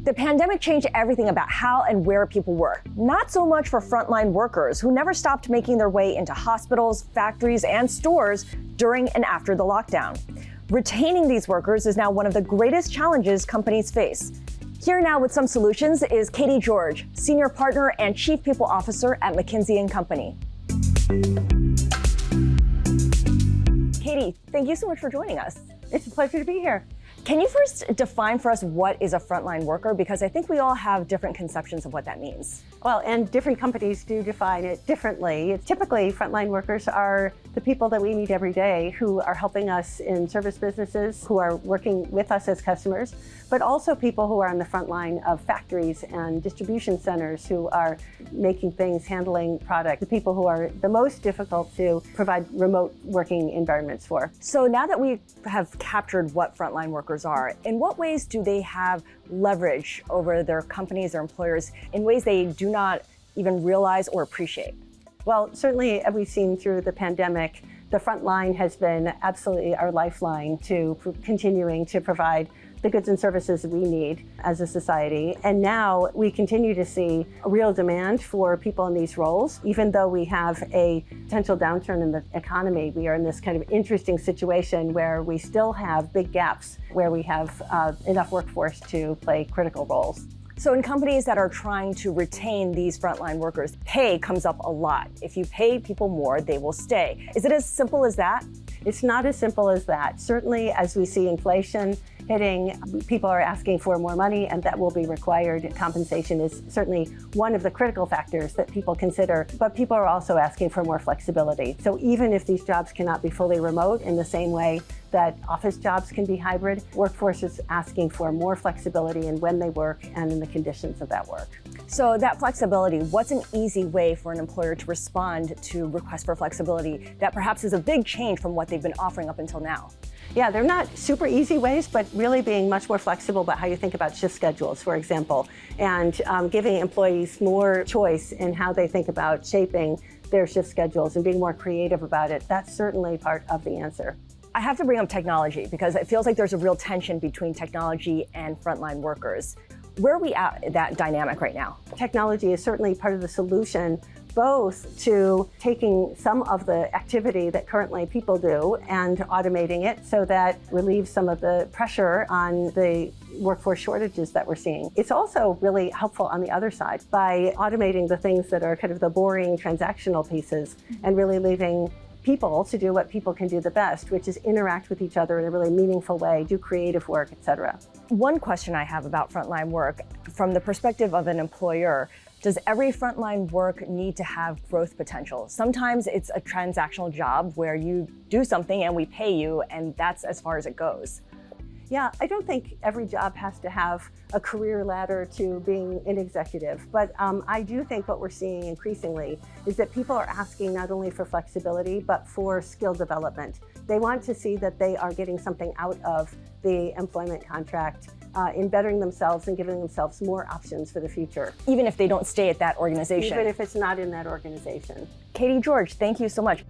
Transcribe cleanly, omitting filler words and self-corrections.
The pandemic changed everything about how and where people work. Not so much for frontline workers who never stopped making their way into hospitals, factories, and stores during and after the lockdown. Retaining these workers is now one of the greatest challenges companies face. Here now with some solutions is Katy George, Senior Partner and Chief People Officer at McKinsey Company. Katy, thank you so much for joining us. It's a pleasure to be here. Can you first define for us what is a frontline worker? Because I think we all have different conceptions of what that means. Well, and different companies do define it differently. Typically, frontline workers are the people that we meet every day who are helping us in service businesses, who are working with us as customers, but also people who are on the front line of factories and distribution centers who are making things, handling product, the people who are the most difficult to provide remote working environments for. So now that we have captured what frontline workers are, in what ways do they have leverage over their companies or employers in ways they do not even realize or appreciate? Well, certainly as we've seen through the pandemic, the front line has been absolutely our lifeline to continuing to provide the goods and services we need as a society. And now we continue to see a real demand for people in these roles. Even though we have a potential downturn in the economy, we are in this kind of interesting situation where we still have big gaps where we have enough workforce to play critical roles. So in companies that are trying to retain these frontline workers, pay comes up a lot. If you pay people more, they will stay. Is it as simple as that? It's not as simple as that. Certainly, as we see inflation hitting, people are asking for more money, and that will be required. Compensation is certainly one of the critical factors that people consider, but people are also asking for more flexibility. So even if these jobs cannot be fully remote in the same way that office jobs can be hybrid, workforce is asking for more flexibility in when they work and in the conditions of that work. So that flexibility, what's an easy way for an employer to respond to requests for flexibility that perhaps is a big change from what they've been offering up until now? Yeah, they're not super easy ways, but really being much more flexible about how you think about shift schedules, for example, and giving employees more choice in how they think about shaping their shift schedules and being more creative about it. That's certainly part of the answer. I have to bring up technology because it feels like there's a real tension between technology and frontline workers. Where are we at that dynamic right now? Technology is certainly part of the solution, both to taking some of the activity that currently people do and automating it so that relieves some of the pressure on the workforce shortages that we're seeing. It's also really helpful on the other side by automating the things that are kind of the boring transactional pieces and really leaving people to do what people can do the best, which is interact with each other in a really meaningful way, do creative work, etc. One question I have about frontline work, from the perspective of an employer, does every frontline work need to have growth potential? Sometimes it's a transactional job where you do something and we pay you, and that's as far as it goes. Yeah, I don't think every job has to have a career ladder to being an executive, but I do think what we're seeing increasingly is that people are asking not only for flexibility, but for skill development. They want to see that they are getting something out of the employment contract in bettering themselves and giving themselves more options for the future. Even if they don't stay at that organization. Even if it's not in that organization. Katy George, thank you so much.